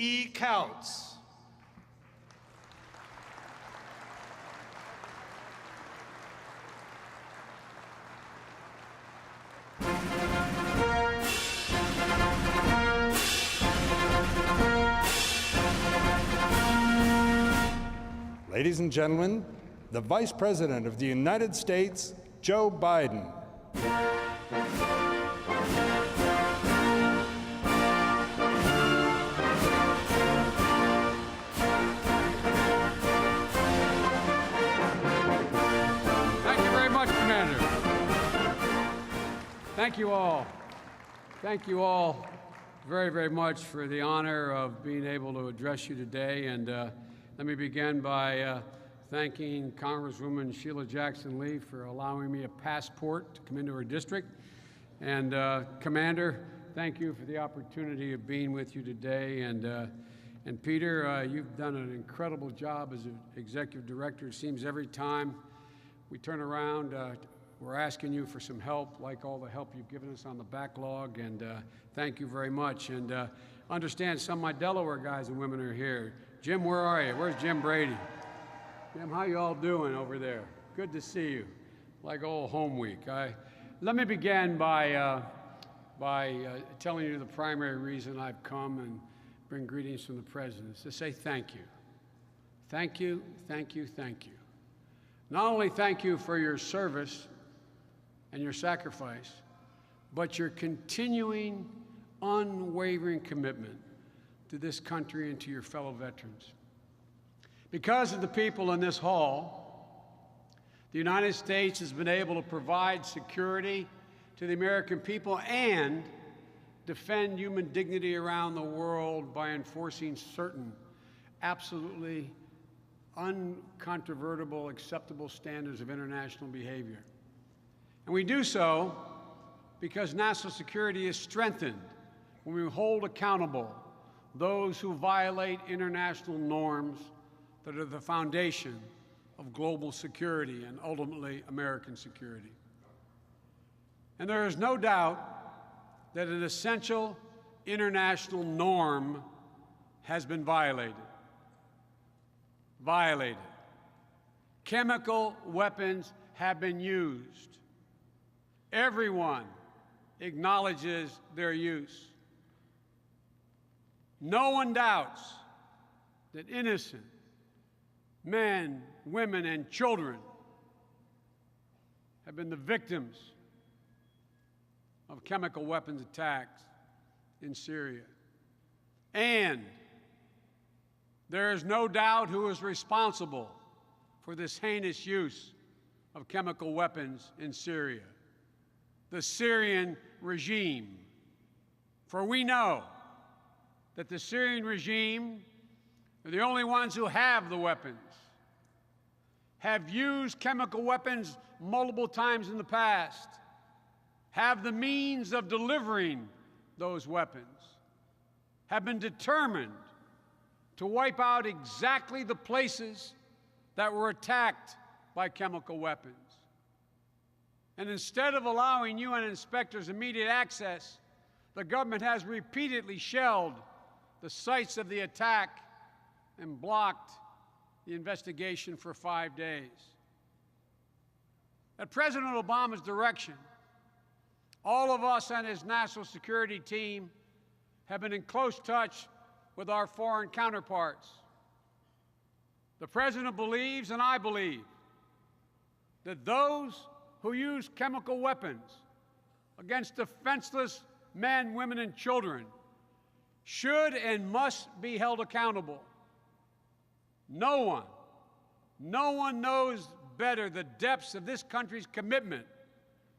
E. Couts. Ladies and gentlemen, the Vice President of the United States, Joe Biden. Thank you all. Thank you all very, very much for the honor of being able to address you today. And let me begin by thanking Congresswoman Sheila Jackson Lee for allowing me a passport to come into her district. And Commander, thank you for the opportunity of being with you today. And Peter, you've done an incredible job as an executive director. It seems every time we turn around, we're asking you for some help, like all the help you've given us on the backlog, and thank you very much. And understand some of my Delaware guys and women are here. Jim, where are you? Where's Jim Brady? Jim, how you all doing over there? Good to see you, like old home week. Let me begin by telling you the primary reason I've come and bring greetings from the President, is to say thank you. Thank you, thank you, thank you. Not only thank you for your service and your sacrifice, but your continuing, unwavering commitment to this country and to your fellow veterans. Because of the people in this hall, the United States has been able to provide security to the American people and defend human dignity around the world by enforcing certain absolutely uncontrovertible, acceptable standards of international behavior. And we do so because national security is strengthened when we hold accountable those who violate international norms that are the foundation of global security and ultimately American security. And there is no doubt that an essential international norm has been violated. Chemical weapons have been used. Everyone acknowledges their use. No one doubts that innocent men, women, and children have been the victims of chemical weapons attacks in Syria. And there is no doubt who is responsible for this heinous use of chemical weapons in Syria: the Syrian regime. For we know that the Syrian regime are the only ones who have the weapons, have used chemical weapons multiple times in the past, have the means of delivering those weapons, have been determined to wipe out exactly the places that were attacked by chemical weapons. And instead of allowing UN inspectors immediate access, the government has repeatedly shelled the sites of the attack and blocked the investigation for 5 days. At President Obama's direction, all of us on his national security team have been in close touch with our foreign counterparts. The President believes, and I believe, that those who use chemical weapons against defenseless men, women, and children should and must be held accountable. No one knows better the depths of this country's commitment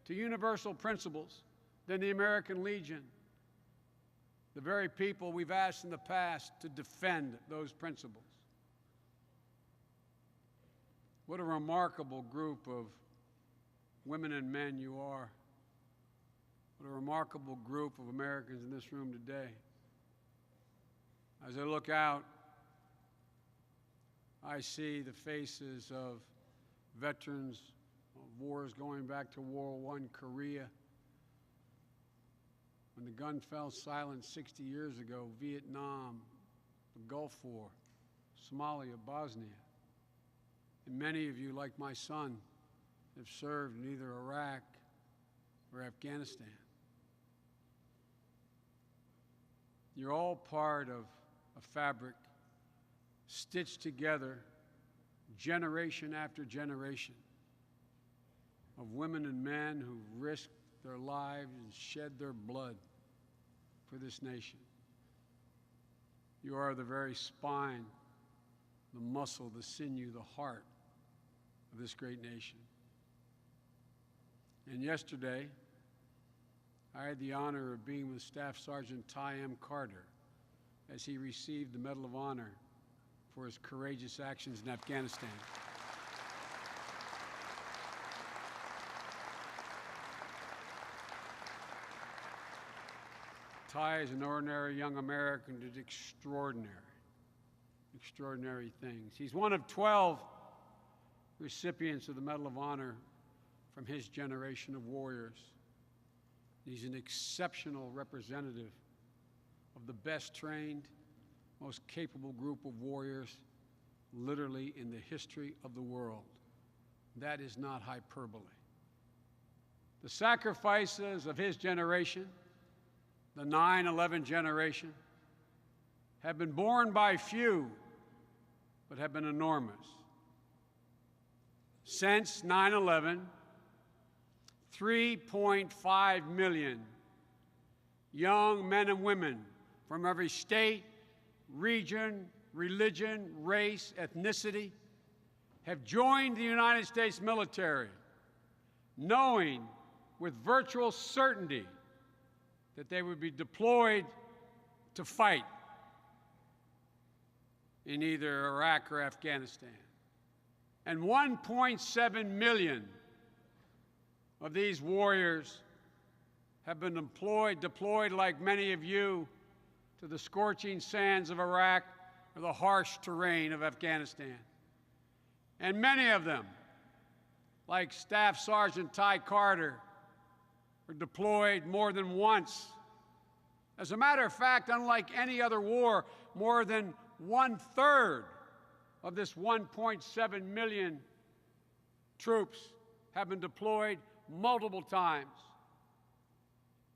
to universal principles than the American Legion, the very people we've asked in the past to defend those principles. What a remarkable group of women and men you are. What a remarkable group of Americans in this room today. As I look out, I see the faces of veterans of wars going back to World War I, Korea. When the gun fell silent 60 years ago, Vietnam, Gulf War, Somalia, Bosnia. And many of you, like my son, have served in either Iraq or Afghanistan. You're all part of a fabric stitched together generation after generation of women and men who risked their lives and shed their blood for this nation. You are the very spine, the muscle, the sinew, the heart of this great nation. And yesterday, I had the honor of being with Staff Sergeant Ty M. Carter as he received the Medal of Honor for his courageous actions in Afghanistan. Ty is an ordinary young American who did extraordinary things. He's one of 12 recipients of the Medal of Honor from his generation of warriors. He's an exceptional representative of the best trained, most capable group of warriors literally in the history of the world. That is not hyperbole. The sacrifices of his generation, the 9/11 generation, have been borne by few, but have been enormous. Since 9/11, 3.5 million young men and women from every state, region, religion, race, ethnicity have joined the United States military, knowing with virtual certainty that they would be deployed to fight in either Iraq or Afghanistan. And 1.7 million of these warriors have been deployed like many of you to the scorching sands of Iraq or the harsh terrain of Afghanistan. And many of them, like Staff Sergeant Ty Carter, were deployed more than once. As a matter of fact, unlike any other war, more than 1/3 of this 1.7 million troops have been deployed multiple times.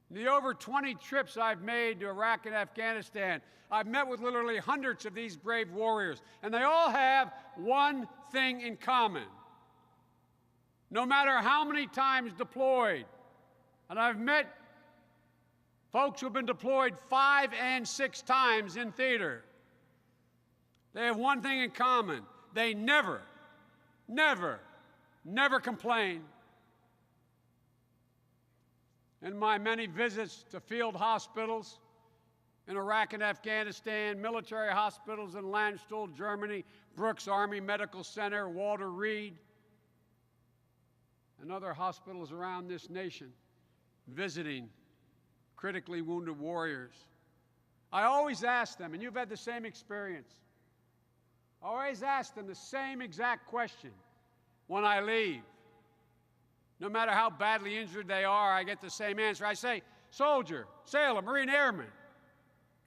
In the over 20 trips I've made to Iraq and Afghanistan, I've met with literally hundreds of these brave warriors, and they all have one thing in common. No matter how many times deployed, and I've met folks who have been deployed 5 and 6 times in theater, they have one thing in common. They never complain. In my many visits to field hospitals in Iraq and Afghanistan, military hospitals in Landstuhl, Germany, Brooks Army Medical Center, Walter Reed, and other hospitals around this nation, visiting critically wounded warriors, I always ask them, and you've had the same experience, I always ask them the same exact question when I leave. No matter how badly injured they are, I get the same answer. I say, soldier, sailor, Marine, airman,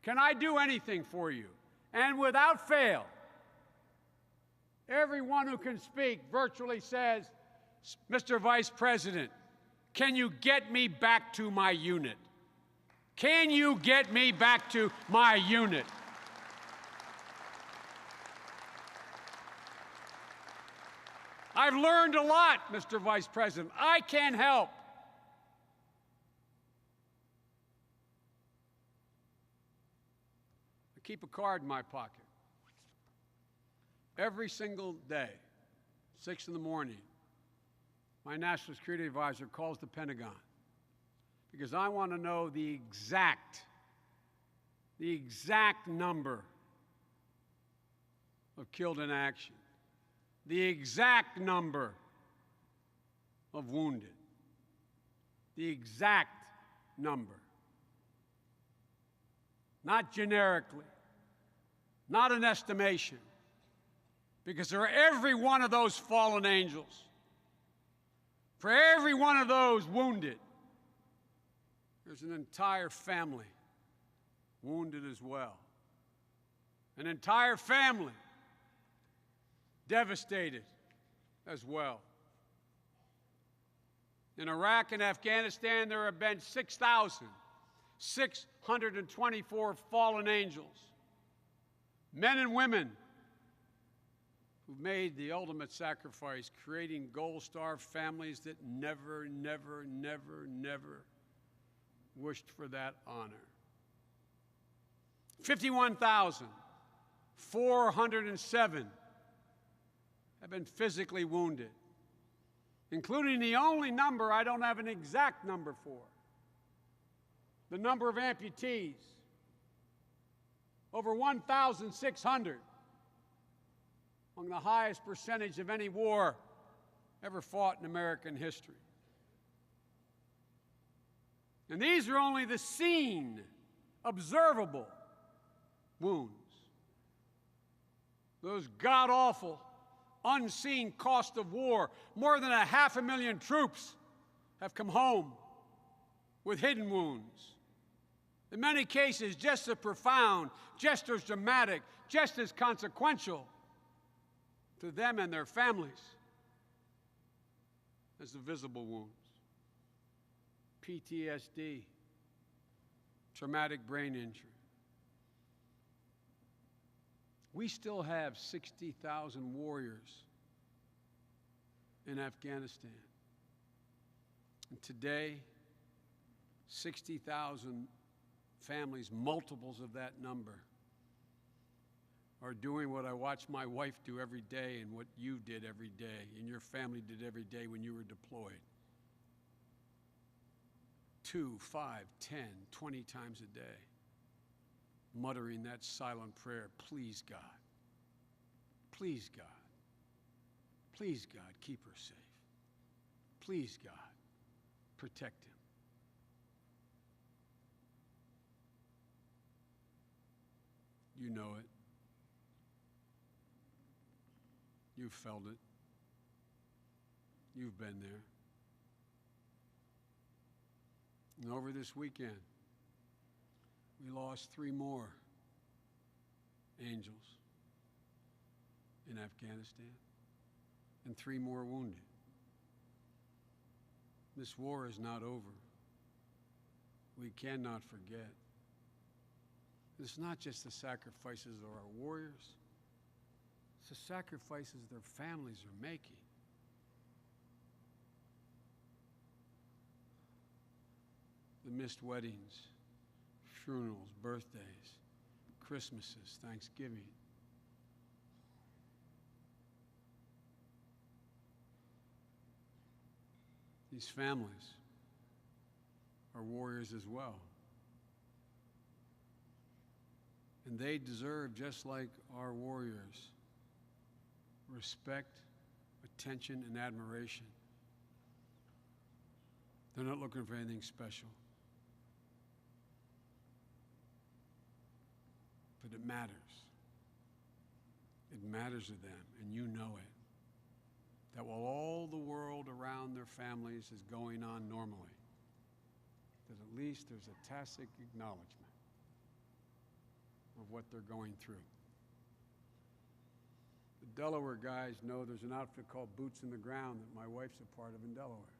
can I do anything for you? And without fail, everyone who can speak virtually says, Mr. Vice President, can you get me back to my unit? Can you get me back to my unit? I've learned a lot, Mr. Vice President. I can't help. I keep a card in my pocket. Every single day, 6 in the morning, my National Security Advisor calls the Pentagon because I want to know the exact number of killed in action, the exact number of wounded, the exact number. Not generically, not an estimation, because for every one of those fallen angels, for every one of those wounded, there's an entire family wounded as well. an entire family devastated as well. In Iraq and Afghanistan, there have been 6,624 fallen angels, men and women who've made the ultimate sacrifice, creating gold-star families that never, never, never, never wished for that honor. 51,407 have been physically wounded, including the only number I don't have an exact number for, the number of amputees. Over 1,600, among the highest percentage of any war ever fought in American history. And these are only the seen, observable wounds. Those god-awful, unseen cost of war. More than 500,000 troops have come home with hidden wounds. In many cases, just as profound, just as dramatic, just as consequential to them and their families as the visible wounds. PTSD, traumatic brain injury. We still have 60,000 warriors in Afghanistan. And today, 60,000 families, multiples of that number, are doing what I watch my wife do every day and what you did every day and your family did every day when you were deployed. 2, 5, 10, 20 times a day, muttering that silent prayer, please God, please God, please God, keep her safe. Please God, protect him. You know it. You've felt it. You've been there. And over this weekend, we lost 3 more angels in Afghanistan and 3 more wounded. This war is not over. We cannot forget. It's not just the sacrifices of our warriors, it's the sacrifices their families are making. The missed weddings, funerals, birthdays, Christmases, Thanksgiving. These families are warriors as well. And they deserve, just like our warriors, respect, attention, and admiration. They're not looking for anything special. But it matters. It matters to them, and you know it. That while all the world around their families is going on normally, that at least there's a tacit acknowledgement of what they're going through. The Delaware guys know there's an outfit called Boots in the Ground that my wife's a part of in Delaware.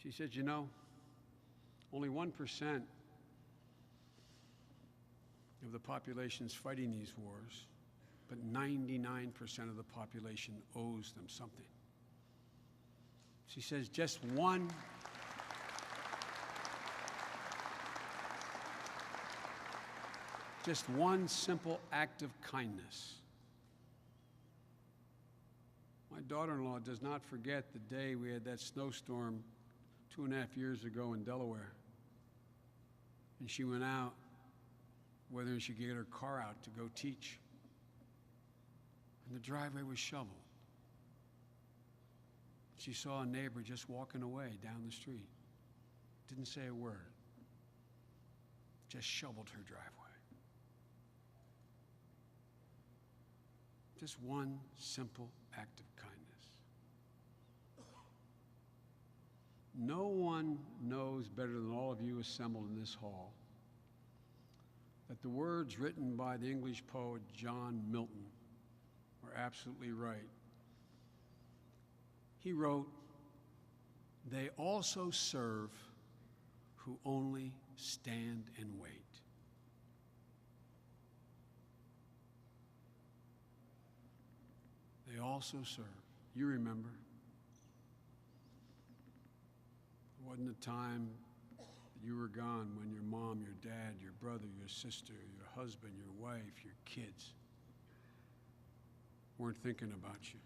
She said, you know, only 1% of the population is fighting these wars, but 99% of the population owes them something. She says just one simple act of kindness. My daughter-in-law does not forget the day we had that snowstorm 2.5 years ago in Delaware. And she went out whether she could get her car out to go teach. And the driveway was shoveled. She saw a neighbor just walking away down the street. Didn't say a word. Just shoveled her driveway. Just one simple act of kindness. No one knows better than all of you assembled in this hall that the words written by the English poet John Milton are absolutely right. He wrote, "They also serve who only stand and wait." They also serve. You remember. It wasn't a time that you were gone when your mom, your dad, your brother, your sister, your husband, your wife, your kids weren't thinking about you,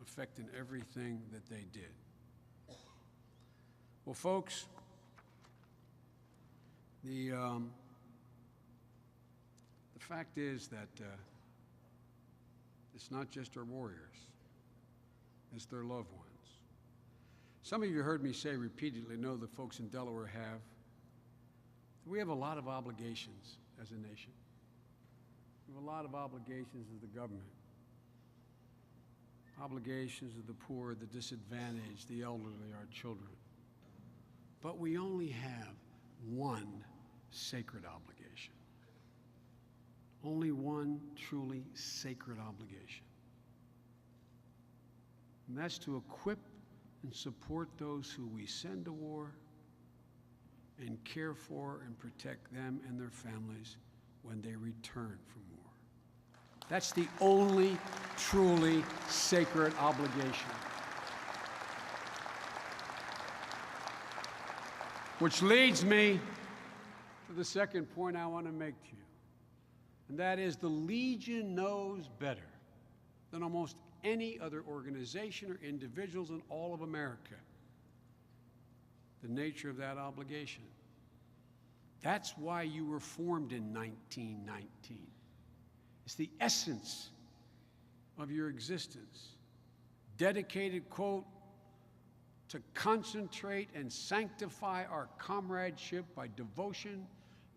affecting everything that they did. Well, folks, the fact is that it's not just our warriors, it's their loved ones. Some of you heard me say repeatedly, know the folks in Delaware have, we have a lot of obligations as a nation. We have a lot of obligations as the government. Obligations of the poor, the disadvantaged, the elderly, our children. But we only have one sacred obligation. Only one truly sacred obligation. And that's to equip and support those who we send to war and care for and protect them and their families when they return from war. That's the only truly sacred obligation. Which leads me to the second point I want to make to you. And that is the Legion knows better than almost any other organization or individuals in all of America the nature of that obligation. That's why you were formed in 1919. It's the essence of your existence. Dedicated, quote, to concentrate and sanctify our comradeship by devotion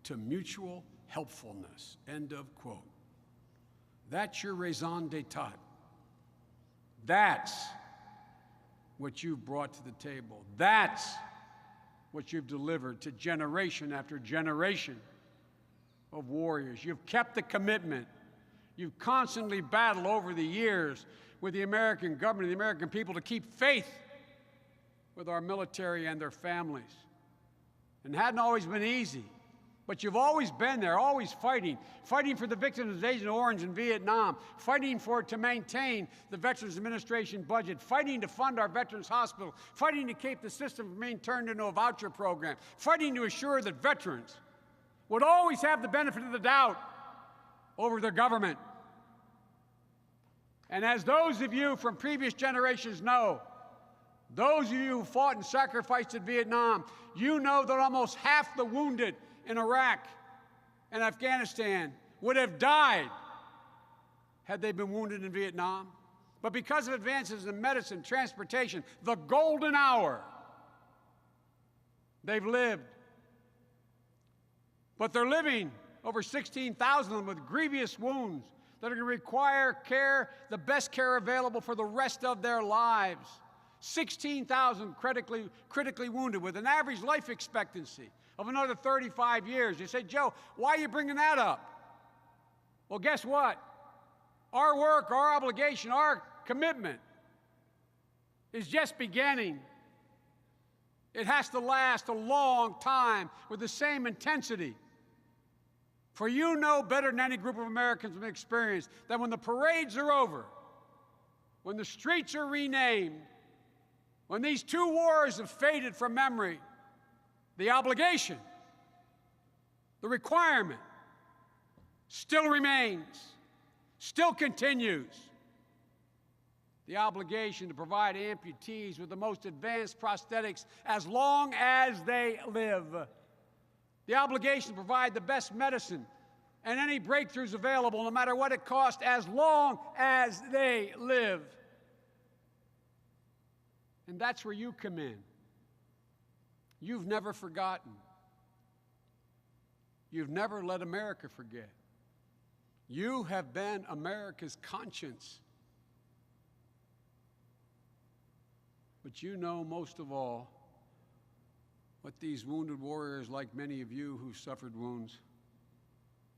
to mutual helpfulness, end of quote. That's your raison d'etat. That's what you've brought to the table. That's what you've delivered to generation after generation of warriors. You've kept the commitment. You've constantly battled over the years with the American government and the American people to keep faith with our military and their families. And it hadn't always been easy. But you've always been there, always fighting for the victims of Agent Orange in Vietnam, fighting to maintain the Veterans Administration budget, fighting to fund our Veterans Hospital, fighting to keep the system from being turned into a voucher program, fighting to assure that veterans would always have the benefit of the doubt over their government. And as those of you from previous generations know, those of you who fought and sacrificed in Vietnam, you know that almost half the wounded in Iraq and Afghanistan would have died had they been wounded in Vietnam. But because of advances in medicine, transportation, the golden hour, they've lived. But they're living, over 16,000 of them, with grievous wounds that are going to require care, the best care available for the rest of their lives. 16,000 critically wounded with an average life expectancy of another 35 years. You say, Joe, why are you bringing that up? Well, guess what? Our work, our obligation, our commitment is just beginning. It has to last a long time with the same intensity. For you know better than any group of Americans have experienced that when the parades are over, when the streets are renamed, when these two wars have faded from memory, the obligation, the requirement still remains, still continues. The obligation to provide amputees with the most advanced prosthetics as long as they live. The obligation to provide the best medicine and any breakthroughs available, no matter what it costs, as long as they live. And that's where you come in. You've never forgotten. You've never let America forget. You have been America's conscience. But you know most of all what these wounded warriors, like many of you who suffered wounds,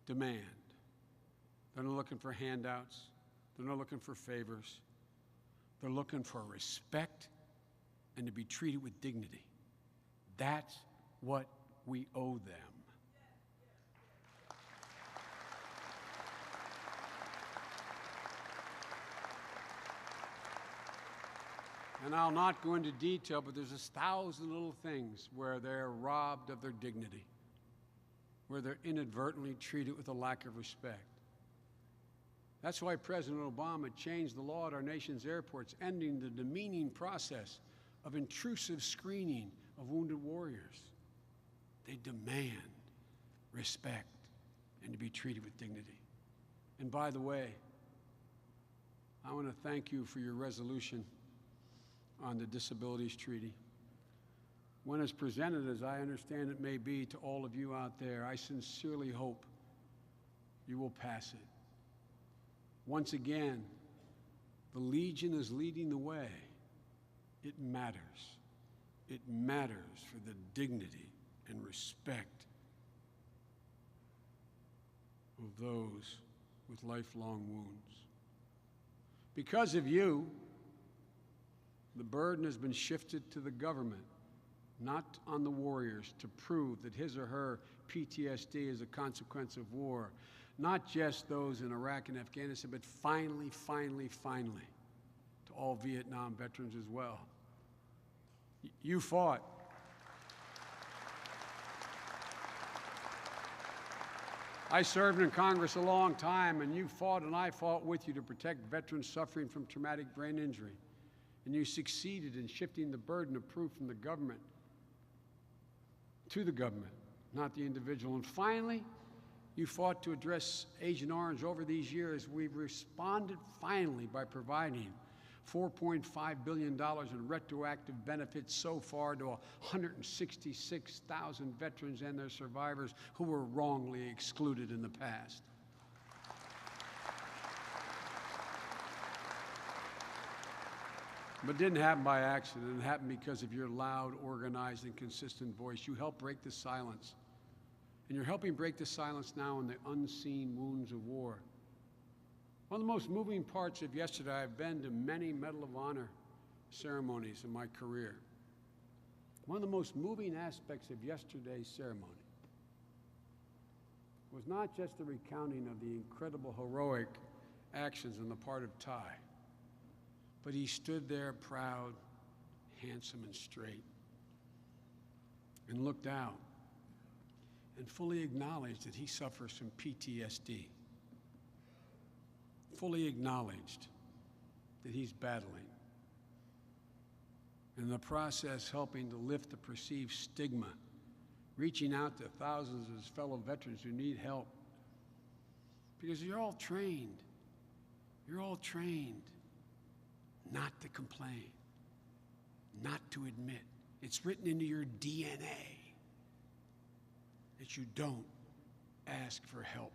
demand. They're not looking for handouts. They're not looking for favors. They're looking for respect and to be treated with dignity. That's what we owe them. And I'll not go into detail, but there's 1,000 little things where they're robbed of their dignity, where they're inadvertently treated with a lack of respect. That's why President Obama changed the law at our nation's airports, ending the demeaning process of intrusive screening of wounded warriors. They demand respect and to be treated with dignity. And by the way, I want to thank you for your resolution on the Disabilities Treaty. When it's presented, as I understand it may be to all of you out there, I sincerely hope you will pass it. Once again, the Legion is leading the way. It matters. It matters for the dignity and respect of those with lifelong wounds. Because of you, the burden has been shifted to the government, not on the warriors, to prove that his or her PTSD is a consequence of war. Not just those in Iraq and Afghanistan, but finally, to all Vietnam veterans as well. You fought. I served in Congress a long time, and you fought and I fought with you to protect veterans suffering from traumatic brain injury. And you succeeded in shifting the burden of proof from the government to the government, not the individual. And finally, you fought to address Agent Orange. Over these years. We've responded finally by providing $4.5 billion in retroactive benefits so far to 166,000 veterans and their survivors who were wrongly excluded in the past. But it didn't happen by accident. It happened because of your loud, organized, and consistent voice. You helped break the silence. And you're helping break the silence now on the unseen wounds of war. One of the most moving parts of yesterday, I've been to many Medal of Honor ceremonies in my career. One of the most moving aspects of yesterday's ceremony was not just the recounting of the incredible heroic actions on the part of Ty, but he stood there proud, handsome, and straight, and looked out and fully acknowledged that he suffers from PTSD, fully acknowledged that he's battling, and in the process helping to lift the perceived stigma, reaching out to thousands of his fellow veterans who need help. Because you're all trained not to complain, not to admit. It's written into your DNA that you don't ask for help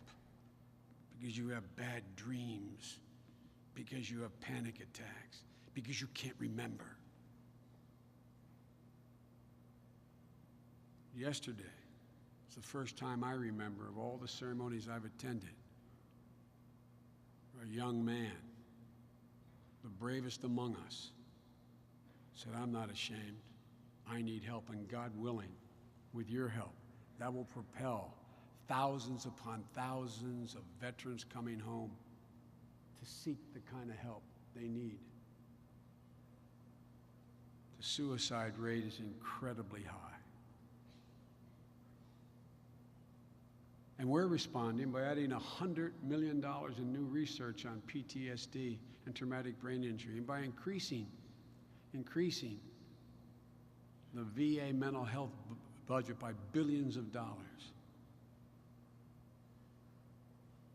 because you have bad dreams, because you have panic attacks, because you can't remember. Yesterday was the first time I remember of all the ceremonies I've attended where a young man, the bravest among us, said, "I'm not ashamed. I need help, and God willing, with your help, that will propel thousands upon thousands of veterans coming home to seek the kind of help they need." The suicide rate is incredibly high. And we're responding by adding $100 million in new research on PTSD and traumatic brain injury, and by increasing the VA mental health budget by billions of dollars.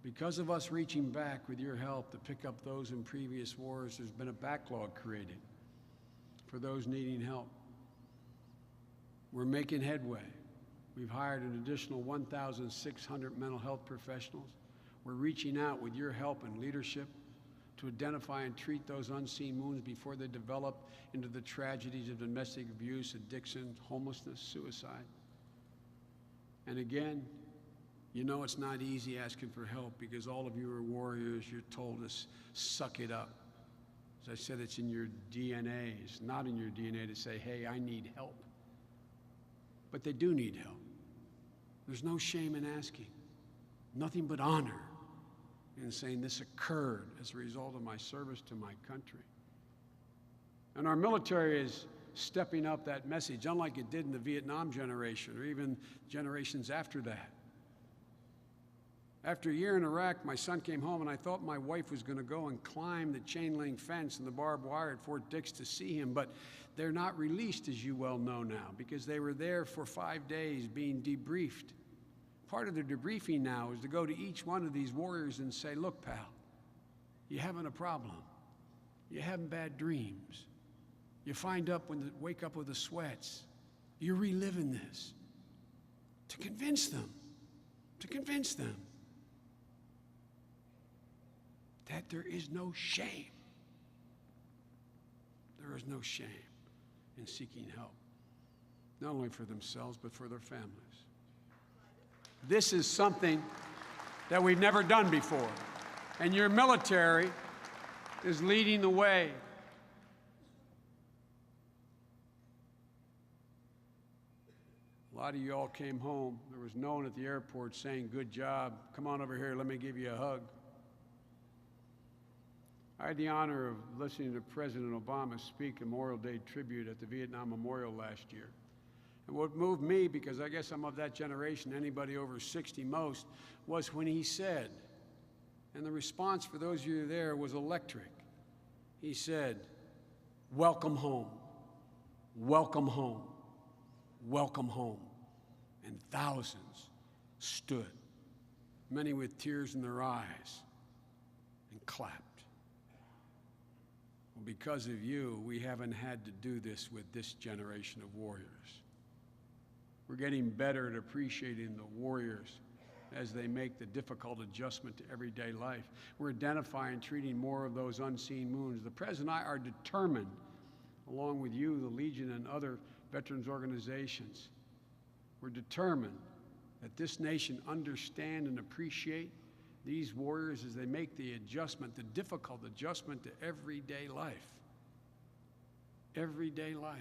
Because of us reaching back with your help to pick up those in previous wars, there's been a backlog created for those needing help. We're making headway. We've hired an additional 1,600 mental health professionals. We're reaching out with your help and leadership to identify and treat those unseen wounds before they develop into the tragedies of domestic abuse, addiction, homelessness, suicide. And again, You know it's not easy asking for help because all of you are warriors. You're told to suck it up. As I said, it's in your DNA. It's not in your DNA to say, hey, I need help. But they do need help. There's no shame in asking. Nothing but honor in saying this occurred as a result of my service to my country. And our military is stepping up that message, unlike it did in the Vietnam generation or even generations after that. After a year in Iraq, my son came home, and I thought my wife was going to go and climb the chain-link fence and the barbed wire at Fort Dix to see him, but they're not released, as you well know now, because they were there for 5 days being debriefed. Part of the debriefing now is to go to each one of these warriors and say, look, pal, you're having a problem. You're having bad dreams. You wake up with the sweats. You're reliving this. To convince them that there is no shame. There is no shame in seeking help, not only for themselves, but for their families. This is something that we've never done before, and your military is leading the way. A lot of you all came home. There was no one at the airport saying, good job, come on over here, let me give you a hug. I had the honor of listening to President Obama speak a Memorial Day tribute at the Vietnam Memorial last year. And what moved me, because I guess I'm of that generation, anybody over 60 most, was when he said, and the response for those of you there was electric. He said, welcome home, welcome home, welcome home. And thousands stood, many with tears in their eyes, and clapped. Well, because of you, we haven't had to do this with this generation of warriors. We're getting better at appreciating the warriors as they make the difficult adjustment to everyday life. We're identifying and treating more of those unseen wounds. The President and I are determined, along with you, the Legion, and other veterans organizations, we're determined that this nation understand and appreciate these warriors as they make the adjustment, the difficult adjustment to everyday life. Everyday life.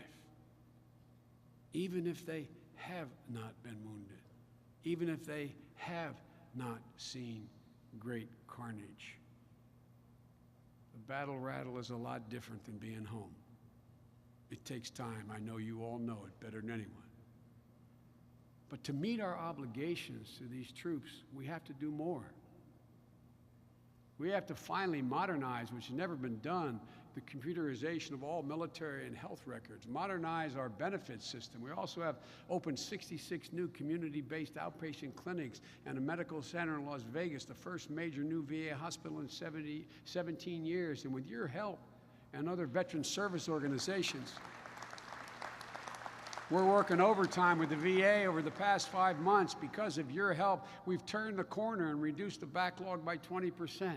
Even if they have not been wounded, even if they have not seen great carnage. The battle rattle is a lot different than being home. It takes time. I know you all know it better than anyone. But to meet our obligations to these troops, we have to do more. We have to finally modernize, which has never been done, the computerization of all military and health records, modernize our benefits system. We also have opened 66 new community-based outpatient clinics and a medical center in Las Vegas, the first major new VA hospital in 17 years. And with your help and other veteran service organizations, we're working overtime with the VA over the past 5 months. Because of your help, we've turned the corner and reduced the backlog by 20%.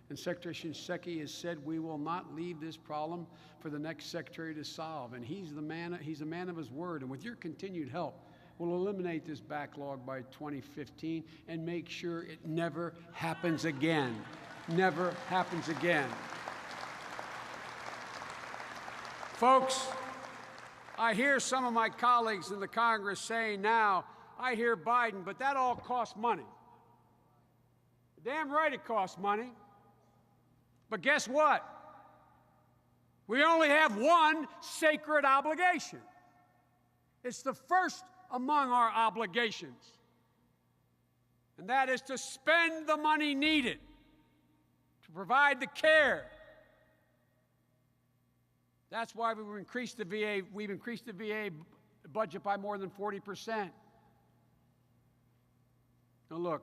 And Secretary Shinseki has said we will not leave this problem for the next secretary to solve. And he's a man of his word. And with your continued help, we'll eliminate this backlog by 2015 and make sure it never happens again. Never happens again. Folks, I hear some of my colleagues in the Congress saying now, I hear Biden, but that all costs money. Damn right it costs money. But guess what? We only have one sacred obligation. It's the first among our obligations. And that is to spend the money needed to provide the care. That's why we've increased the VA budget by more than 40%. Now look,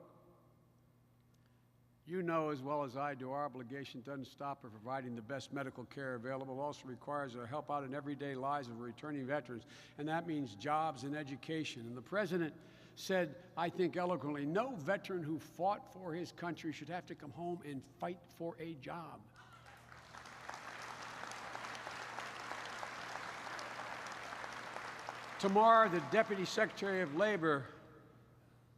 you know as well as I do, our obligation doesn't stop at providing the best medical care available. It also requires our help out in everyday lives of returning veterans, and that means jobs and education. And the President said, I think eloquently, no veteran who fought for his country should have to come home and fight for a job. Tomorrow, the Deputy Secretary of Labor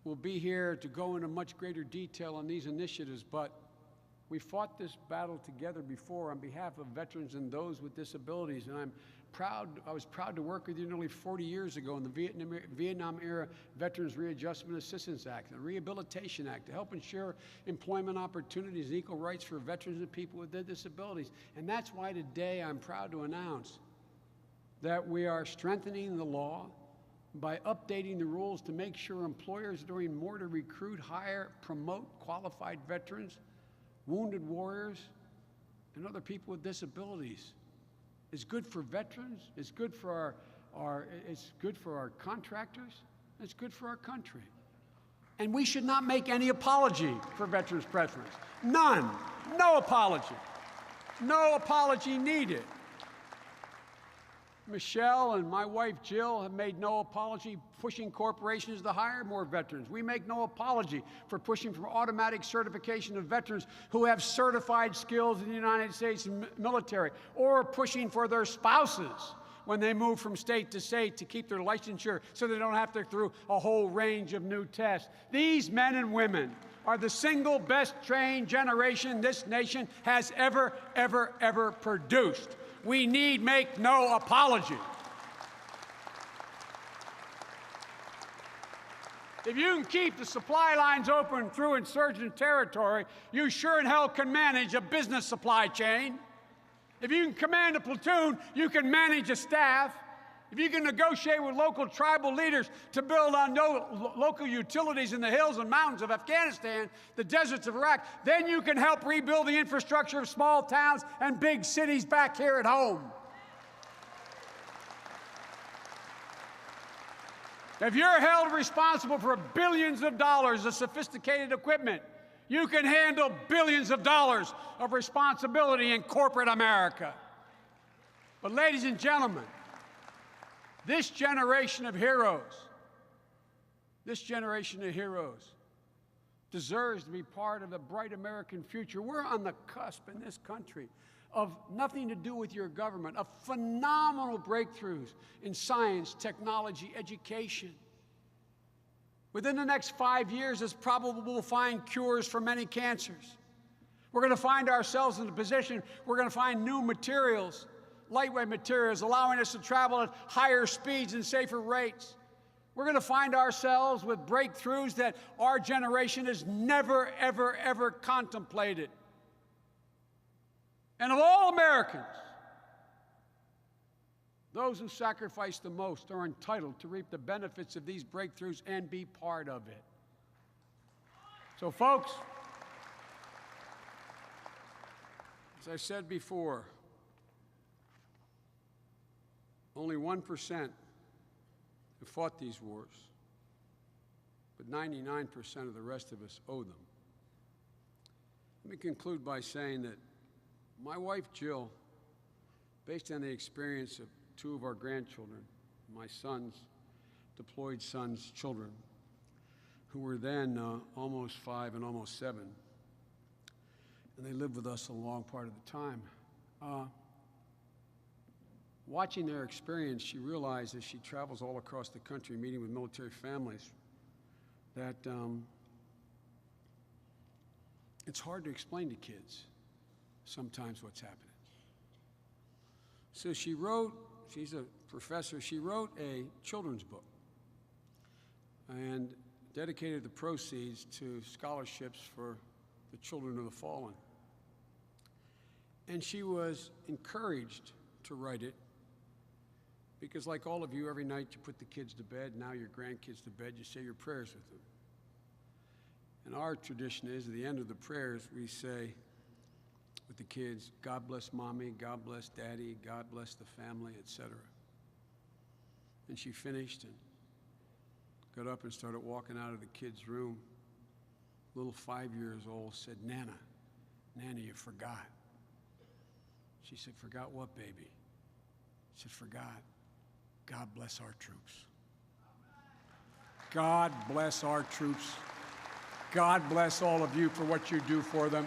will be here to go into much greater detail on these initiatives, but we fought this battle together before on behalf of veterans and those with disabilities, and I was proud to work with you nearly 40 years ago in the Vietnam-era Veterans Readjustment Assistance Act and the Rehabilitation Act to help ensure employment opportunities and equal rights for veterans and people with disabilities. And that's why today I'm proud to announce that we are strengthening the law by updating the rules to make sure employers are doing more to recruit, hire, promote qualified veterans, wounded warriors, and other people with disabilities. It's good for veterans, it's good for our contractors, it's good for our country. And we should not make any apology for veterans' preference. None. No apology. No apology needed. Michelle and my wife Jill have made no apology pushing corporations to hire more veterans. We make no apology for pushing for automatic certification of veterans who have certified skills in the United States military, or pushing for their spouses when they move from state to state to keep their licensure so they don't have to go through a whole range of new tests. These men and women are the single best trained generation this nation has ever produced. We need make no apology. If you can keep the supply lines open through insurgent territory, you sure in hell can manage a business supply chain. If you can command a platoon, you can manage a staff. If you can negotiate with local tribal leaders to build on local utilities in the hills and mountains of Afghanistan, the deserts of Iraq, then you can help rebuild the infrastructure of small towns and big cities back here at home. If you're held responsible for billions of dollars of sophisticated equipment, you can handle billions of dollars of responsibility in corporate America. But ladies and gentlemen, this generation of heroes deserves to be part of the bright American future. We're on the cusp in this country of nothing to do with your government, of phenomenal breakthroughs in science, technology, education. Within the next 5 years, it's probable we'll find cures for many cancers. We're going to find ourselves in a position, we're going to find new materials, lightweight materials, allowing us to travel at higher speeds and safer rates. We're going to find ourselves with breakthroughs that our generation has never, ever contemplated. And of all Americans, those who sacrifice the most are entitled to reap the benefits of these breakthroughs and be part of it. So, folks, as I said before, only 1% have fought these wars, but 99% of the rest of us owe them. Let me conclude by saying that my wife, Jill, based on the experience of 2 of our grandchildren, my son's, deployed son's children, who were then almost 5 and almost 7, and they lived with us a long part of the time. Watching their experience, she realized as she travels all across the country meeting with military families that it's hard to explain to kids sometimes what's happening. So she wrote, she's a professor, she wrote a children's book and dedicated the proceeds to scholarships for the children of the fallen. And she was encouraged to write it because, like all of you, every night you put the kids to bed, now your grandkids to bed, you say your prayers with them. And our tradition is, at the end of the prayers, we say with the kids, God bless Mommy, God bless Daddy, God bless the family, etc. And she finished and got up and started walking out of the kids' room. Little 5 years old said, Nana, you forgot. She said, forgot what, baby? She said, forgot. God bless our troops. God bless our troops. God bless all of you for what you do for them.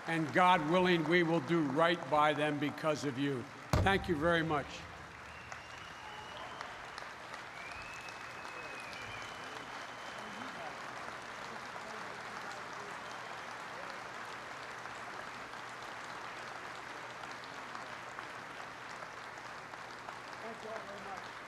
And God willing, we will do right by them because of you. Thank you very much. all very much.